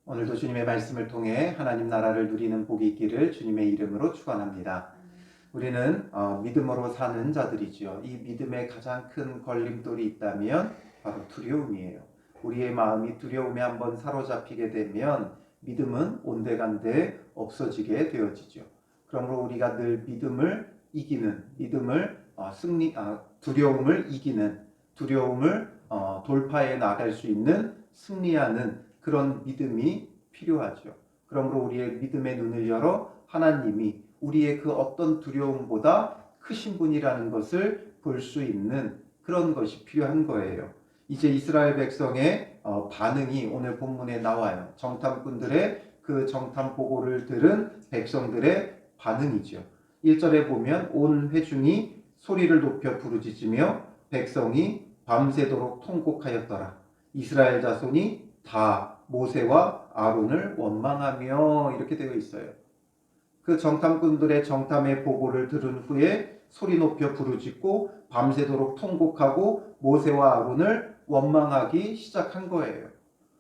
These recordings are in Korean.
오늘도 주님의 말씀을 통해 하나님 나라를 누리는 복이 있기를 주님의 이름으로 축원합니다. 우리는 믿음으로 사는 자들이지요. 이 믿음의 가장 큰 걸림돌이 있다면 바로 두려움이에요. 우리의 마음이 두려움에 한번 사로잡히게 되면 믿음은 온데간데 없어지게 되어지죠. 그러므로 우리가 늘 믿음을 이기는, 두려움을 이기는, 두려움을 돌파해 나갈 수 있는 승리하는 그런 믿음이 필요하죠. 그러므로 우리의 믿음의 눈을 열어 하나님이 우리의 그 어떤 두려움보다 크신 분이라는 것을 볼 수 있는 그런 것이 필요한 거예요. 이제 이스라엘 백성의 반응이 오늘 본문에 나와요. 정탐꾼들의 그 정탐 보고를 들은 백성들의 반응이죠. 1절에 보면 온 회중이 소리를 높여 부르짖으며 백성이 밤새도록 통곡하였더라. 이스라엘 자손이 다 모세와 아론을 원망하며 이렇게 되어 있어요. 그 정탐꾼들의 정탐의 보고를 들은 후에 소리 높여 부르짖고 밤새도록 통곡하고 모세와 아론을 원망하기 시작한 거예요.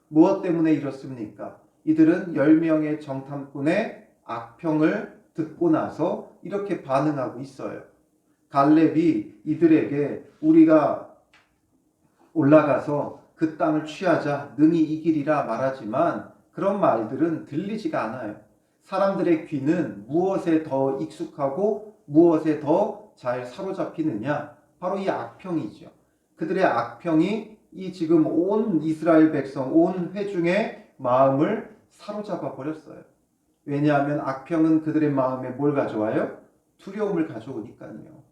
무엇 때문에 이렇습니까? 이들은 10명의 정탐꾼의 악평을 듣고 나서 이렇게 반응하고 있어요. 갈렙이 이들에게 우리가 올라가서 그 땅을 취하자 능히 이기리라 말하지만 그런 말들은 들리지가 않아요. 사람들의 귀는 무엇에 더 익숙하고 무엇에 더 잘 사로잡히느냐? 바로 이 악평이죠. 그들의 악평이 이 지금 온 이스라엘 백성, 온 회중의 마음을 사로잡아 버렸어요. 왜냐하면 악평은 그들의 마음에 뭘 가져와요? 두려움을 가져오니까요.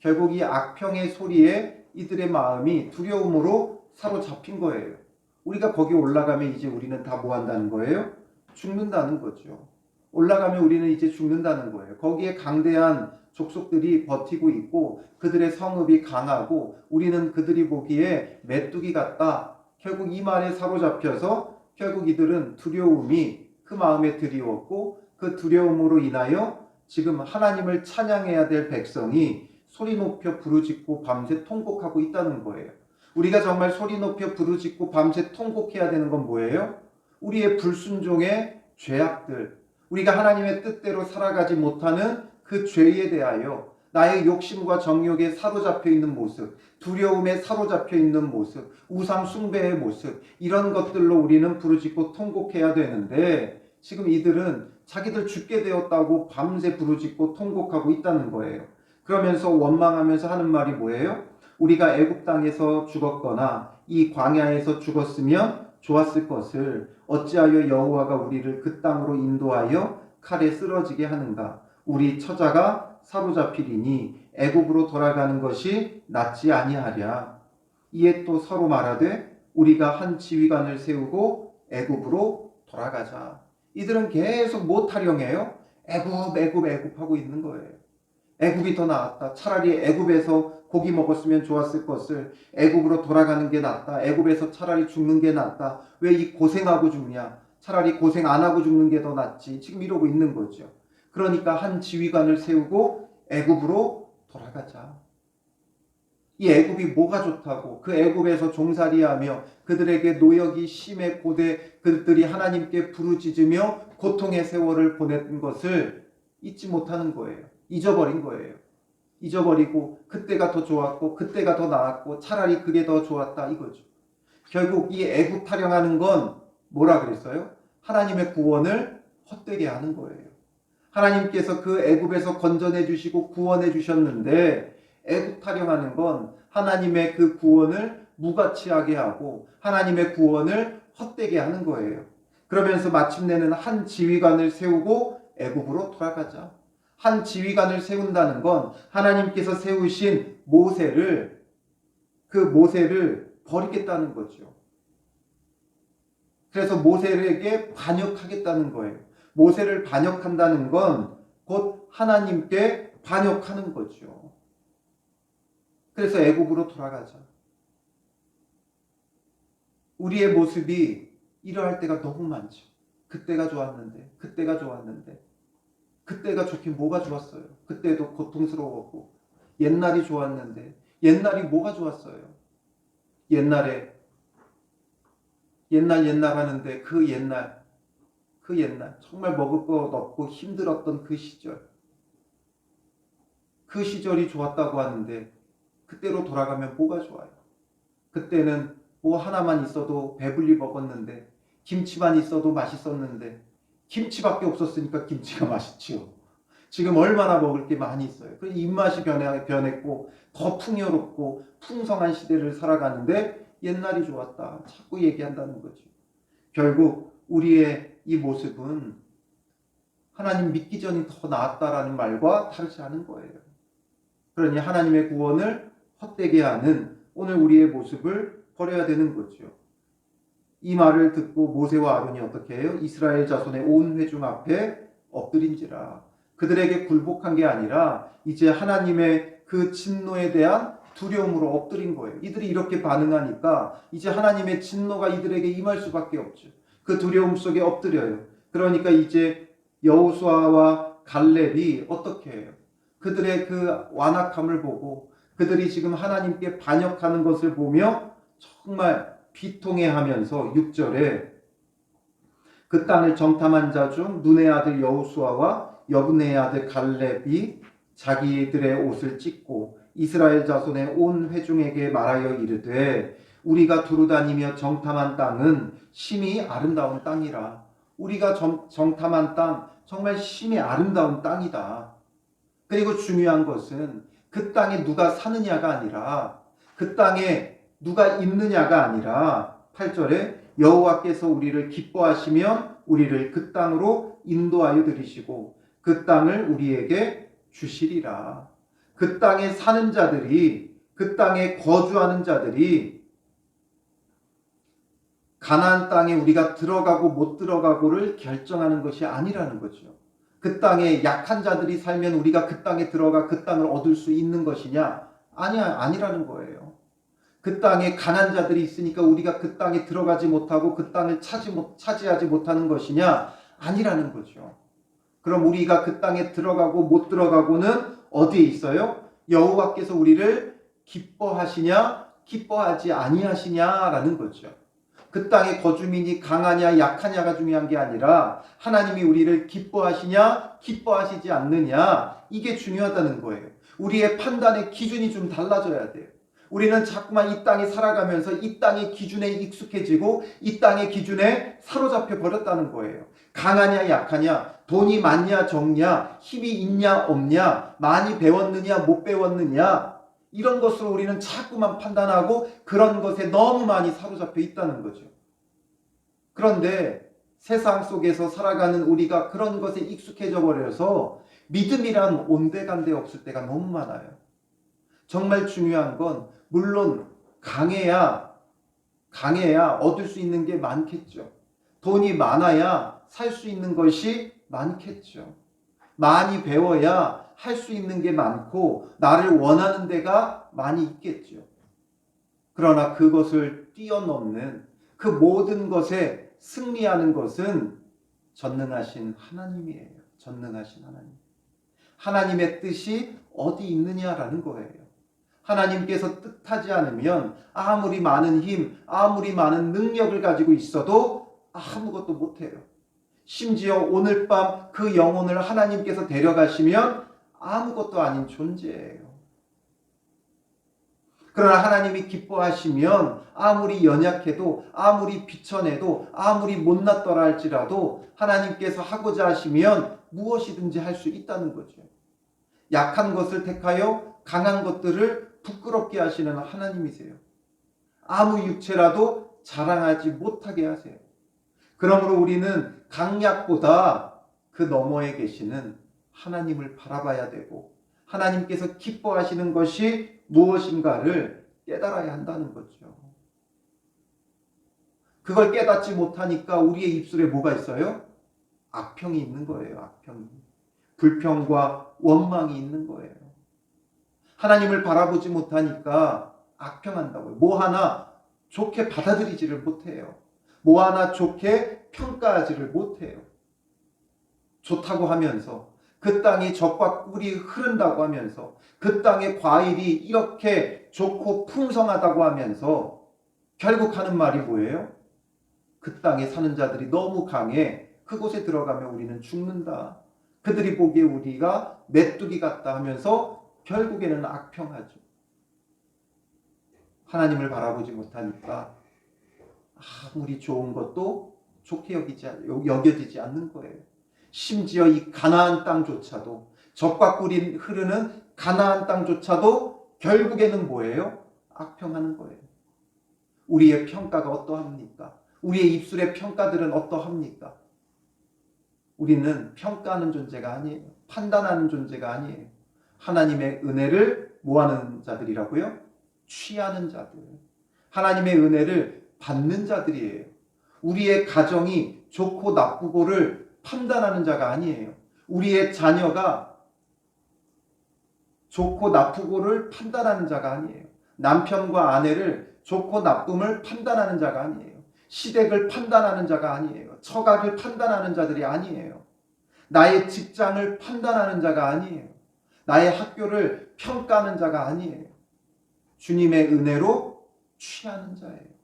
결국 이 악평의 소리에 이들의 마음이 두려움으로 사로잡힌 거예요. 우리가 거기 올라가면 이제 우리는 다 뭐 한다는 거예요? 죽는다는 거죠. 올라가면 우리는 이제 죽는다는 거예요. 거기에 강대한 족속들이 버티고 있고 그들의 성읍이 강하고 우리는 그들이 보기에 메뚜기 같다. 결국 이 말에 사로잡혀서 결국 이들은 두려움이 그 마음에 드리웠고 그 두려움으로 인하여 지금 하나님을 찬양해야 될 백성이 소리 높여 부르짖고 밤새 통곡하고 있다는 거예요. 우리가 정말 소리 높여 부르짖고 밤새 통곡해야 되는 건 뭐예요? 우리의 불순종의 죄악들, 우리가 하나님의 뜻대로 살아가지 못하는 그 죄에 대하여 나의 욕심과 정욕에 사로잡혀 있는 모습, 두려움에 사로잡혀 있는 모습, 우상 숭배의 모습, 이런 것들로 우리는 부르짖고 통곡해야 되는데 지금 이들은 자기들 죽게 되었다고 밤새 부르짖고 통곡하고 있다는 거예요. 그러면서 원망하면서 하는 말이 뭐예요? 우리가 애굽 땅에서 죽었거나 이 광야에서 죽었으면 좋았을 것을 어찌하여 여호와가 우리를 그 땅으로 인도하여 칼에 쓰러지게 하는가? 우리 처자가 사로잡히리니 애굽으로 돌아가는 것이 낫지 아니하랴. 이에 또 서로 말하되 우리가 한 지휘관을 세우고 애굽으로 돌아가자. 이들은 계속 뭐 타령해요? 애굽 하고 있는 거예요. 애굽이 더 나았다. 차라리 애굽에서 고기 먹었으면 좋았을 것을 애굽으로 돌아가는 게 낫다. 애굽에서 차라리 죽는 게 낫다. 왜 이 고생하고 죽냐? 차라리 고생 안 하고 죽는 게 더 낫지. 지금 이러고 있는 거죠. 그러니까 한 지휘관을 세우고 애굽으로 돌아가자. 이 애굽이 뭐가 좋다고? 그 애굽에서 종살이하며 그들에게 노역이 심해 고대 그들이 하나님께 부르짖으며 고통의 세월을 보낸 것을 잊지 못하는 거예요. 잊어버린 거예요. 잊어버리고 그때가 더 좋았고 그때가 더 나았고 차라리 그게 더 좋았다 이거죠. 결국 이 애굽 타령하는 건 뭐라 그랬어요? 하나님의 구원을 헛되게 하는 거예요. 하나님께서 그 애굽에서 건져내 주시고 구원해 주셨는데 애굽 타령하는 건 하나님의 그 구원을 무가치하게 하고 하나님의 구원을 헛되게 하는 거예요. 그러면서 마침내는 한 지휘관을 세우고 애굽으로 돌아가자. 한 지휘관을 세운다는 건 하나님께서 세우신 모세를 버리겠다는 거죠. 그래서 모세에게 반역하겠다는 거예요. 모세를 반역한다는 건 곧 하나님께 반역하는 거죠. 그래서 애굽으로 돌아가자. 우리의 모습이 이러할 때가 너무 많죠. 그때가 좋았는데, 그때가 좋긴 뭐가 좋았어요. 그때도 고통스러웠고 옛날이 좋았는데 옛날이 뭐가 좋았어요. 옛날 하는데 그 옛날 그 옛날 정말 먹을 것 없고 힘들었던 그 시절, 그 시절이 좋았다고 하는데 그때로 돌아가면 뭐가 좋아요? 그때는 뭐 하나만 있어도 배불리 먹었는데, 김치만 있어도 맛있었는데, 김치밖에 없었으니까 김치가 맛있지요. 지금 얼마나 먹을 게 많이 있어요. 그 입맛이 변했고 더 풍요롭고 풍성한 시대를 살아가는데 옛날이 좋았다 자꾸 얘기한다는 거죠. 결국 우리의 이 모습은 하나님 믿기 전이 더 나았다라는 말과 다르지 않은 거예요. 그러니 하나님의 구원을 헛되게 하는 오늘 우리의 모습을 버려야 되는 거죠. 이 말을 듣고 모세와 아론이 어떻게 해요? 이스라엘 자손의 온 회중 앞에 엎드린지라. 그들에게 굴복한 게 아니라 이제 하나님의 그 진노에 대한 두려움으로 엎드린 거예요. 이들이 이렇게 반응하니까 이제 하나님의 진노가 이들에게 임할 수밖에 없죠. 그 두려움 속에 엎드려요. 그러니까 이제 여호수아와 갈렙이 어떻게 해요? 그들의 그 완악함을 보고 그들이 지금 하나님께 반역하는 것을 보며 정말 비통해하면서 6절에 그 땅을 정탐한 자 중 눈의 아들 여호수아와 여분의 아들 갈렙이 자기들의 옷을 찢고 이스라엘 자손의 온 회중에게 말하여 이르되 우리가 두루다니며 정탐한 땅은 심히 아름다운 땅이라. 우리가 정탐한 땅 정말 심히 아름다운 땅이다. 그리고 중요한 것은 그 땅에 누가 사느냐가 아니라 그 땅에 누가 있느냐가 아니라 8절에 여호와께서 우리를 기뻐하시면 우리를 그 땅으로 인도하여 들이시고 그 땅을 우리에게 주시리라. 그 땅에 사는 자들이, 그 땅에 거주하는 자들이 가나안 땅에 우리가 들어가고 못 들어가고를 결정하는 것이 아니라는 거죠. 그 땅에 약한 자들이 살면 우리가 그 땅에 들어가 그 땅을 얻을 수 있는 것이냐? 아니라는 거예요. 그 땅에 강한 자들이 있으니까 우리가 그 땅에 들어가지 못하고 그 땅을 차지하지 못하는 것이냐? 아니라는 거죠. 그럼 우리가 그 땅에 들어가고 못 들어가고는 어디에 있어요? 여호와께서 우리를 기뻐하시냐? 기뻐하지 아니하시냐라는 거죠. 그 땅의 거주민이 강하냐 약하냐가 중요한 게 아니라 하나님이 우리를 기뻐하시냐 기뻐하시지 않느냐, 이게 중요하다는 거예요. 우리의 판단의 기준이 좀 달라져야 돼요. 우리는 자꾸만 이 땅에 살아가면서 이 땅의 기준에 익숙해지고 이 땅의 기준에 사로잡혀 버렸다는 거예요. 강하냐 약하냐, 돈이 많냐 적냐, 힘이 있냐 없냐, 많이 배웠느냐 못 배웠느냐, 이런 것으로 우리는 자꾸만 판단하고 그런 것에 너무 많이 사로잡혀 있다는 거죠. 그런데 세상 속에서 살아가는 우리가 그런 것에 익숙해져 버려서 믿음이란 온데간데 없을 때가 너무 많아요. 정말 중요한 건 물론 강해야 얻을 수 있는 게 많겠죠. 돈이 많아야 살 수 있는 것이 많겠죠. 많이 배워야 할 수 있는 게 많고 나를 원하는 데가 많이 있겠죠. 그러나 그것을 뛰어넘는 그 모든 것에 승리하는 것은 전능하신 하나님이에요. 전능하신 하나님. 하나님의 뜻이 어디 있느냐라는 거예요. 하나님께서 뜻하지 않으면 아무리 많은 힘, 아무리 많은 능력을 가지고 있어도 아무것도 못해요. 심지어 오늘 밤 그 영혼을 하나님께서 데려가시면 아무것도 아닌 존재예요. 그러나 하나님이 기뻐하시면 아무리 연약해도 아무리 비천해도 아무리 못났더라 할지라도 하나님께서 하고자 하시면 무엇이든지 할 수 있다는 거죠. 약한 것을 택하여 강한 것들을 부끄럽게 하시는 하나님이세요. 아무 육체라도 자랑하지 못하게 하세요. 그러므로 우리는 강약보다 그 너머에 계시는 하나님을 바라봐야 되고 하나님께서 기뻐하시는 것이 무엇인가를 깨달아야 한다는 거죠. 그걸 깨닫지 못하니까 우리의 입술에 뭐가 있어요? 악평이 있는 거예요. 악평이. 불평과 원망이 있는 거예요. 하나님을 바라보지 못하니까 악평한다고요. 뭐 하나 좋게 받아들이지를 못해요. 뭐 하나 좋게 평가하지를 못해요. 좋다고 하면서 그 땅이 젖과 꿀이 흐른다고 하면서 그 땅의 과일이 이렇게 좋고 풍성하다고 하면서 결국 하는 말이 뭐예요? 그 땅에 사는 자들이 너무 강해, 그곳에 들어가면 우리는 죽는다. 그들이 보기에 우리가 메뚜기 같다 하면서 결국에는 악평하죠. 하나님을 바라보지 못하니까 아무리 좋은 것도 좋게 여겨지지 않는 거예요. 심지어 이 가나안 땅조차도, 적과 꿀이 흐르는 가나안 땅조차도 결국에는 뭐예요? 악평하는 거예요. 우리의 평가가 어떠합니까? 우리의 입술의 평가들은 어떠합니까? 우리는 평가하는 존재가 아니에요. 판단하는 존재가 아니에요. 하나님의 은혜를 뭐하는 자들이라고요? 취하는 자들. 하나님의 은혜를 받는 자들이에요. 우리의 가정이 좋고 나쁘고를 판단하는 자가 아니에요. 우리의 자녀가 좋고 나쁘고를 판단하는 자가 아니에요. 남편과 아내를 좋고 나쁨을 판단하는 자가 아니에요. 시댁을 판단하는 자가 아니에요. 처가를 판단하는 자들이 아니에요. 나의 직장을 판단하는 자가 아니에요. 나의 학교를 평가하는 자가 아니에요. 주님의 은혜로 취하는 자예요.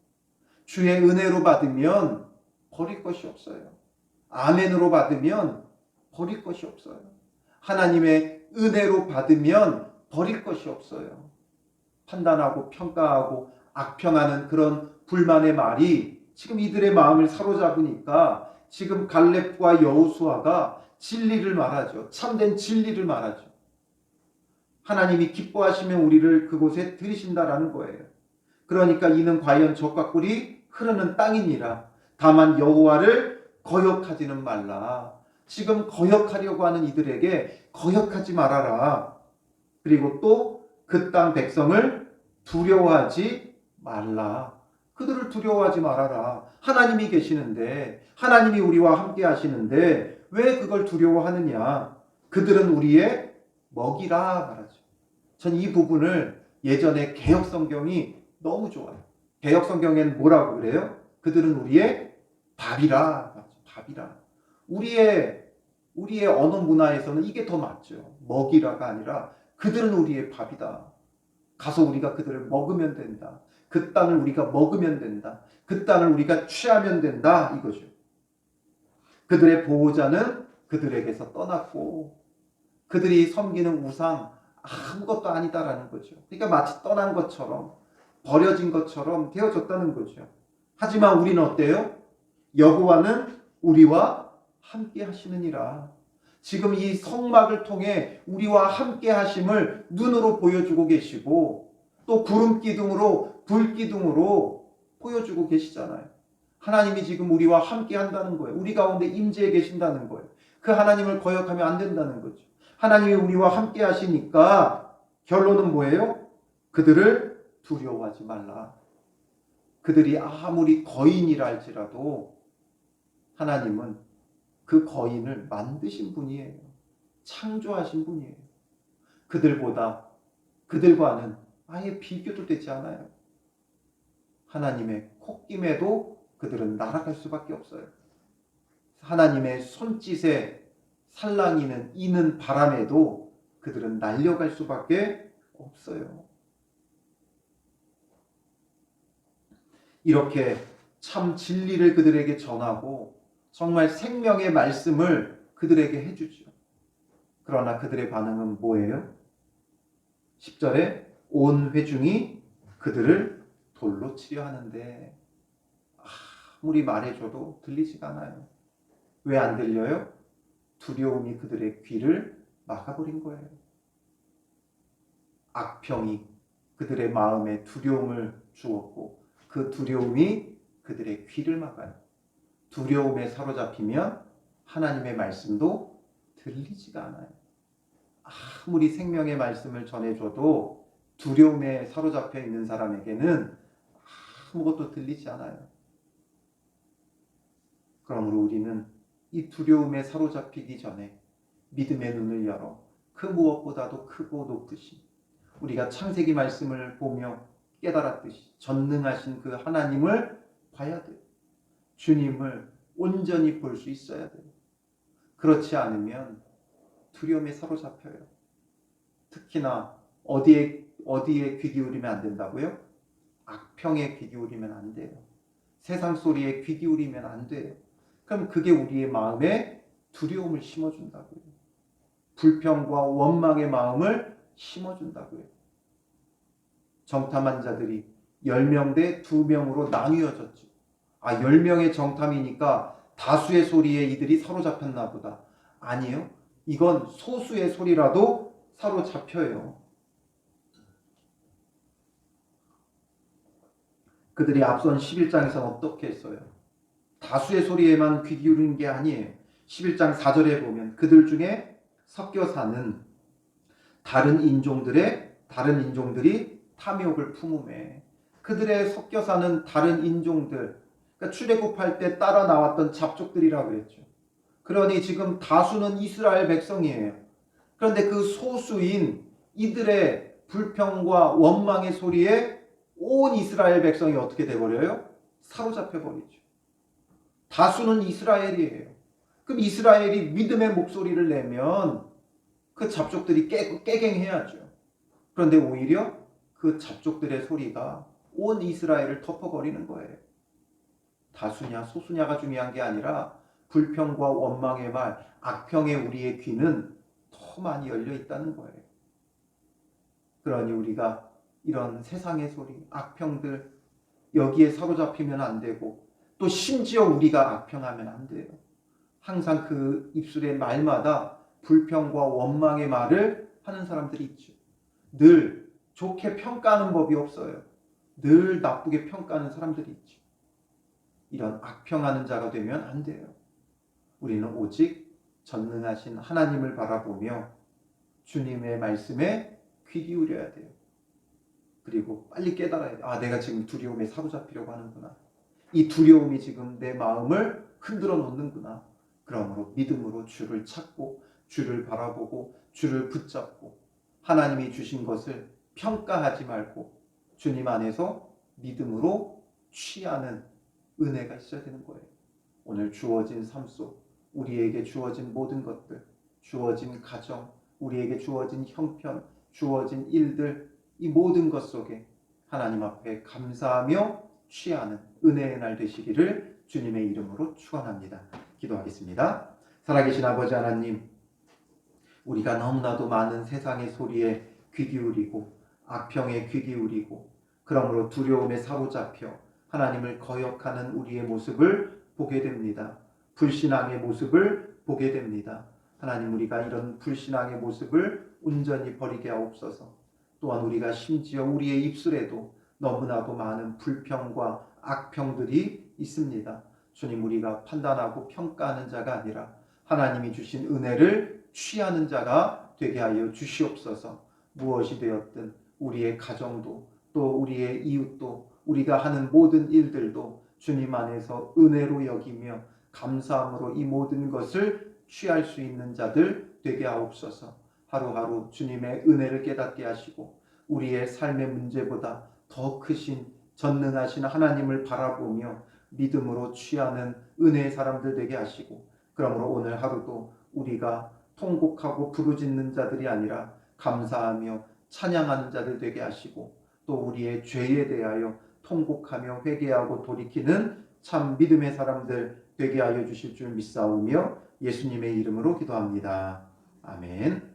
주의 은혜로 받으면 버릴 것이 없어요. 아멘으로 받으면 버릴 것이 없어요. 하나님의 은혜로 받으면 버릴 것이 없어요. 판단하고 평가하고 악평하는 그런 불만의 말이 지금 이들의 마음을 사로잡으니까 지금 갈렙과 여호수아가 진리를 말하죠. 참된 진리를 말하죠. 하나님이 기뻐하시면 우리를 그곳에 들이신다라는 거예요. 그러니까 이는 과연 적과 꿀이 흐르는 땅이니라. 다만 여호와를 거역하지는 말라. 지금 거역하려고 하는 이들에게 거역하지 말아라. 그리고 또 그 땅 백성을 두려워하지 말라. 그들을 두려워하지 말아라. 하나님이 계시는데, 하나님이 우리와 함께 하시는데 왜 그걸 두려워하느냐. 그들은 우리의 먹이라 말하죠. 전 이 부분을 예전에 개역성경이 너무 좋아요. 개역성경에는 뭐라고 그래요? 그들은 우리의 밥이라. 밥이라. 우리의 언어 문화에서는 이게 더 맞죠. 먹이라가 아니라 그들은 우리의 밥이다. 가서 우리가 그들을 먹으면 된다. 그 땅을 우리가 먹으면 된다. 그 땅을 우리가 취하면 된다. 이거죠. 그들의 보호자는 그들에게서 떠났고 그들이 섬기는 우상 아무것도 아니다라는 거죠. 그러니까 마치 떠난 것처럼 버려진 것처럼 되어졌다는 거죠. 하지만 우리는 어때요? 여호와는 우리와 함께 하시느니라. 지금 이 성막을 통해 우리와 함께 하심을 눈으로 보여주고 계시고 또 구름 기둥으로 불 기둥으로 보여주고 계시잖아요. 하나님이 지금 우리와 함께 한다는 거예요. 우리 가운데 임재해 계신다는 거예요. 그 하나님을 거역하면 안 된다는 거죠. 하나님이 우리와 함께 하시니까 결론은 뭐예요? 그들을 두려워하지 말라. 그들이 아무리 거인이라 할지라도 하나님은 그 거인을 만드신 분이에요. 창조하신 분이에요. 그들과는 아예 비교도 되지 않아요. 하나님의 콧김에도 그들은 날아갈 수밖에 없어요. 하나님의 손짓에 살랑이는 이는 바람에도 그들은 날려갈 수밖에 없어요. 이렇게 참 진리를 그들에게 전하고 정말 생명의 말씀을 그들에게 해주죠. 그러나 그들의 반응은 뭐예요? 10절에 온 회중이 그들을 돌로 치려 하는데 아무리 말해줘도 들리지가 않아요. 왜 안 들려요? 두려움이 그들의 귀를 막아버린 거예요. 악평이 그들의 마음에 두려움을 주었고 그 두려움이 그들의 귀를 막아요. 두려움에 사로잡히면 하나님의 말씀도 들리지가 않아요. 아무리 생명의 말씀을 전해줘도 두려움에 사로잡혀 있는 사람에게는 아무것도 들리지 않아요. 그러므로 우리는 이 두려움에 사로잡히기 전에 믿음의 눈을 열어 그 무엇보다도 크고 높으신 우리가 창세기 말씀을 보며 깨달았듯이 전능하신 그 하나님을 봐야 돼요. 주님을 온전히 볼 수 있어야 돼요. 그렇지 않으면 두려움에 사로잡혀요. 특히나 어디에 귀 기울이면 안 된다고요? 악평에 귀 기울이면 안 돼요. 세상 소리에 귀 기울이면 안 돼요. 그럼 그게 우리의 마음에 두려움을 심어준다고요. 불평과 원망의 마음을 심어준다고요. 정탐한 자들이 10명 대 2명으로 나뉘어졌죠. 10명의 정탐이니까 다수의 소리에 이들이 사로잡혔나 보다. 아니요. 이건 소수의 소리라도 사로잡혀요. 그들이 앞선 11장에서는 어떻게 했어요? 다수의 소리에만 귀 기울이는 게 아니에요. 11장 4절에 보면 그들 중에 섞여 사는 다른 인종들이 탐욕을 품음에, 그들의 섞여 사는 다른 인종들, 그러니까 출애굽할 때 따라 나왔던 잡족들이라고 했죠. 그러니 지금 다수는 이스라엘 백성이에요. 그런데 그 소수인 이들의 불평과 원망의 소리에 온 이스라엘 백성이 어떻게 돼버려요? 사로잡혀 버리죠. 다수는 이스라엘이에요. 그럼 이스라엘이 믿음의 목소리를 내면 그 잡족들이 깨갱해야죠. 그런데 오히려 그 잡족들의 소리가 온 이스라엘을 덮어버리는 거예요. 다수냐 소수냐가 중요한 게 아니라 불평과 원망의 말, 악평의 우리의 귀는 더 많이 열려 있다는 거예요. 그러니 우리가 이런 세상의 소리, 악평들 여기에 사로잡히면 안 되고, 또 심지어 우리가 악평하면 안 돼요. 항상 그 입술의 말마다 불평과 원망의 말을 하는 사람들이 있죠. 늘 좋게 평가하는 법이 없어요. 늘 나쁘게 평가하는 사람들이 있죠. 이런 악평하는 자가 되면 안 돼요. 우리는 오직 전능하신 하나님을 바라보며 주님의 말씀에 귀 기울여야 돼요. 그리고 빨리 깨달아야 돼요. 내가 지금 두려움에 사로잡히려고 하는구나. 이 두려움이 지금 내 마음을 흔들어 놓는구나. 그러므로 믿음으로 주를 찾고 주를 바라보고 주를 붙잡고 하나님이 주신 것을 평가하지 말고 주님 안에서 믿음으로 취하는 은혜가 있어야 되는 거예요. 오늘 주어진 삶 속, 우리에게 주어진 모든 것들, 주어진 가정, 우리에게 주어진 형편, 주어진 일들, 이 모든 것 속에 하나님 앞에 감사하며 취하는 은혜의 날 되시기를 주님의 이름으로 축원합니다. 기도하겠습니다. 살아계신 아버지 하나님, 우리가 너무나도 많은 세상의 소리에 귀 기울이고 악평에 귀 기울이고 그러므로 두려움에 사로잡혀 하나님을 거역하는 우리의 모습을 보게 됩니다. 불신앙의 모습을 보게 됩니다. 하나님, 우리가 이런 불신앙의 모습을 온전히 버리게 하옵소서. 또한 우리가 심지어 우리의 입술에도 너무나도 많은 불평과 악평들이 있습니다. 주님, 우리가 판단하고 평가하는 자가 아니라 하나님이 주신 은혜를 취하는 자가 되게 하여 주시옵소서. 무엇이 되었든 우리의 가정도 또 우리의 이웃도 우리가 하는 모든 일들도 주님 안에서 은혜로 여기며 감사함으로 이 모든 것을 취할 수 있는 자들 되게 하옵소서. 하루하루 주님의 은혜를 깨닫게 하시고 우리의 삶의 문제보다 더 크신 전능하신 하나님을 바라보며 믿음으로 취하는 은혜의 사람들 되게 하시고, 그러므로 오늘 하루도 우리가 통곡하고 부르짖는 자들이 아니라 감사하며 찬양하는 자들 되게 하시고, 또 우리의 죄에 대하여 통곡하며 회개하고 돌이키는 참 믿음의 사람들 되게 하여 주실 줄 믿사오며 예수님의 이름으로 기도합니다. 아멘.